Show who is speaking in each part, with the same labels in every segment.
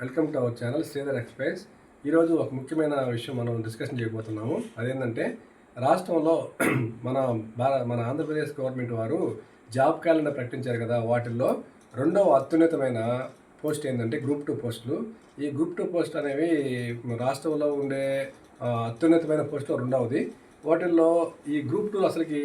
Speaker 1: Welcome to our channel Sridhar express. ఈరోజు ఒక ముఖ్యమైన విషయం మనం డిస్కషన్ చేయబోతున్నాము. అదేంటంటే రాష్ట్రంలో మన ఆంధ్రప్రదేశ్ గవర్నమెంట్ వారు జాబ్ క్యాలెండర్ ప్రకటించారు కదా. వాటిల్లో రెండవ అత్యున్నతమైన పోస్ట్ ఏంటంటే గ్రూప్ 2 పోస్టులు. ఈ గ్రూప్ 2 పోస్ట్ అనేవి రాష్ట్రంలో ఉండే అత్యున్నతమైన పోస్టులో రెండవది. వాటిల్లో ఈ గ్రూప్ 2 అసలుకి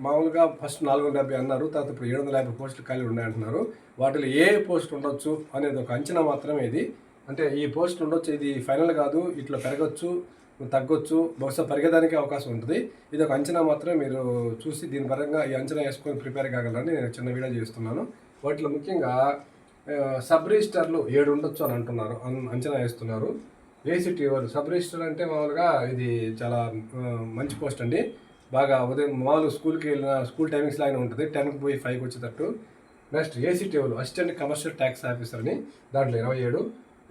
Speaker 1: మామూలుగా ఫస్ట్ 470 అన్నారు, తర్వాత ఇప్పుడు 750 పోస్టులు ఖాళీ ఉన్నాయంటున్నారు. వాటిలో ఏ పోస్ట్ ఉండొచ్చు అనేది ఒక అంచనా మాత్రమే ఇది. అంటే ఈ పోస్ట్ ఉండొచ్చు, ఇది ఫైనల్ కాదు, ఇట్లా పెరగచ్చు తగ్గొచ్చు, బహుశా పెరిగేదానికి అవకాశం ఉంటుంది. ఇది ఒక అంచనా మాత్రమే. మీరు చూసి దీని పరంగా ఈ అంచనా వేసుకొని ప్రిపేర్ కాగలరని నేను చిన్న వీడియో చేస్తున్నాను. వాటిలో ముఖ్యంగా సబ్ రిజిస్టర్లు 7 ఉండొచ్చు అని అంటున్నారు, అంచనా వేస్తున్నారు. ఏసీటీ వాళ్ళు సబ్ రిజిస్టర్ అంటే మామూలుగా ఇది చాలా మంచి పోస్ట్ అండి. బాగా ఉదయం మామూలు స్కూల్కి వెళ్ళిన స్కూల్ టైమింగ్స్ లాగానే ఉంటుంది, 10కి పోయి 5కి వచ్చేటట్టు. నెక్స్ట్ ఏసీటీ వాళ్ళు అసిస్టెంట్ కమర్షియల్ ట్యాక్స్ ఆఫీసర్ అని, దాంట్లో 27.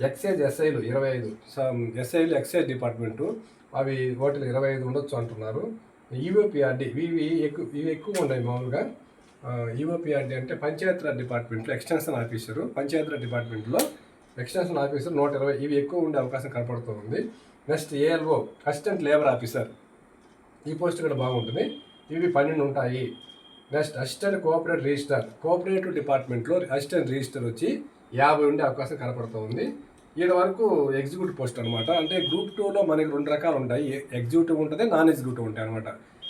Speaker 1: ఎక్సైజ్ ఎస్ఐలు 25, ఎస్ఐలు ఎక్సైజ్ డిపార్ట్మెంటు అవి వాటిలో 25 ఉండొచ్చు అంటున్నారు. ఈఓపిఆర్డి ఇవి ఎక్కువ ఉన్నాయి మామూలుగా. ఈఓపిఆర్డి అంటే పంచాయతీరాజ్ డిపార్ట్మెంట్లో ఎక్స్టెన్షన్ ఆఫీసరు, పంచాయతీరాజ్ డిపార్ట్మెంట్లో ఎక్స్టెన్షన్ ఆఫీసర్ 120, ఇవి ఎక్కువ ఉండే అవకాశం కనపడుతుంది. Next ALO assistant labour officer, ఈ పోస్ట్ కూడా బాగుంటుంది, ఇవి 12 ఉంటాయి. నెక్స్ట్ అసిస్టెంట్ కోఆపరేటివ్ డిపార్ట్మెంట్లో అసిస్టెంట్ రిజిస్టర్ వచ్చి 50 ఉండే అవకాశం కనపడుతుంది. వీళ్ళ వరకు ఎగ్జిక్యూటివ్ పోస్ట్ అనమాట. అంటే గ్రూప్ 2లో మనకి 2 రకాలు ఉంటాయి, ఎగ్జిక్యూటివ్ ఉంటుంది, నాన్ ఎగ్జిక్యూటివ్ ఉంటాయి అనమాట.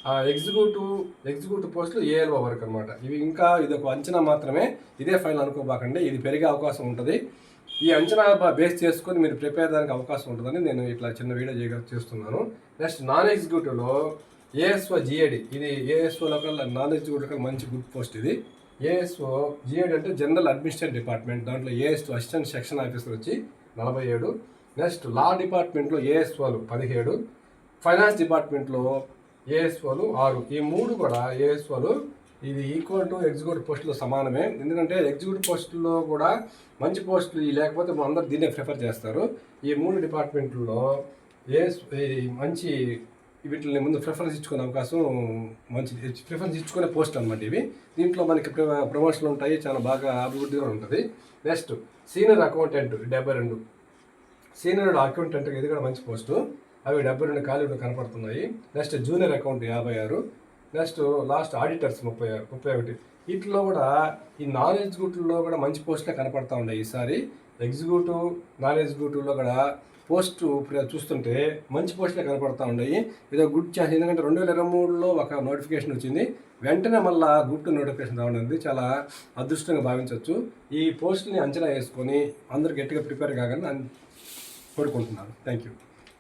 Speaker 1: ఆ ఎగ్జిక్యూటివ్ పోస్టులు ఏఎల్ఓ వరకు అనమాట. ఇవి ఇంకా ఇది ఒక అంచనా మాత్రమే, ఇదే ఫైనల్ అనుకోబాకండి, ఇది పెరిగే అవకాశం ఉంటుంది. ఈ అంచనా బేస్ చేసుకొని మీరు ప్రిపేర్ దానికి అవకాశం ఉంటుందని నేను ఇట్లా చిన్న వీడియో చేస్తున్నాను. నెక్స్ట్ నాన్ ఎగ్జిక్యూటివ్లో ఏఎస్ఓ జిఏడి, ఇది ఏఎస్ఓలో కల్లా నాన్ ఎగ్జిక్యూటివ్ కల్లా మంచి గుడ్ పోస్ట్ ఇది. ఏఎస్ఓ జిఏడి అంటే జనరల్ అడ్మినిస్ట్రేటివ్ డిపార్ట్మెంట్, దాంట్లో ఏఎస్ఓ అసిస్టెంట్ సెక్షన్ ఆఫీసర్ వచ్చి 47. నెక్స్ట్ లా డిపార్ట్మెంట్లో ఏఎస్ఓలు 17, ఫైనాన్స్ డిపార్ట్మెంట్లో ఏఎస్ఓలు 6. ఈ 3 కూడా ఏఎస్ఓలు ఇది ఈక్వల్ టు ఎగ్జిక్యూటివ్ పోస్టులో సమానమే. ఎందుకంటే ఎగ్జిక్యూటివ్ పోస్టుల్లో కూడా మంచి పోస్టులు లేకపోతే అందరూ దీన్నే ప్రిఫర్ చేస్తారు. ఈ 3 డిపార్ట్మెంట్లో మంచి వీటిని ముందు ప్రిఫరెన్స్ ఇచ్చుకునే అవకాశం, మంచి ప్రిఫరెన్స్ ఇచ్చుకునే పోస్ట్ అనమాట ఇవి. దీంట్లో మనకి ప్రమోషన్లు ఉంటాయి, చాలా బాగా అభివృద్ధి కూడా ఉంటుంది. Next senior accountant 72, senior accountant ఇది కూడా మంచి పోస్టు, అవి 72 ఖాళీలు కనపడుతున్నాయి. Next junior account 56. Next last auditors 31. వీటిలో కూడా ఈ నాన్ ఎగ్జిక్యూటివ్లో కూడా మంచి పోస్టులే కనపడతా ఉన్నాయి ఈసారి. ఎగ్జిక్యూటివ్ నాన్ ఎగ్జిక్యూటివ్లో కూడా పోస్టు చూస్తుంటే మంచి పోస్టులే కనపడతా ఉన్నాయి. ఇది గుడ్ ఛాన్స్, ఎందుకంటే 2023లో ఒక నోటిఫికేషన్ వచ్చింది, వెంటనే మళ్ళీ గ్రూప్ 2 నోటిఫికేషన్ రావడం చాలా అదృష్టంగా భావించవచ్చు. ఈ పోస్టుని అంచనా వేసుకొని అందరూ గట్టిగా ప్రిపేర్ కాగానే కోరుకుంటున్నాను. Thank you.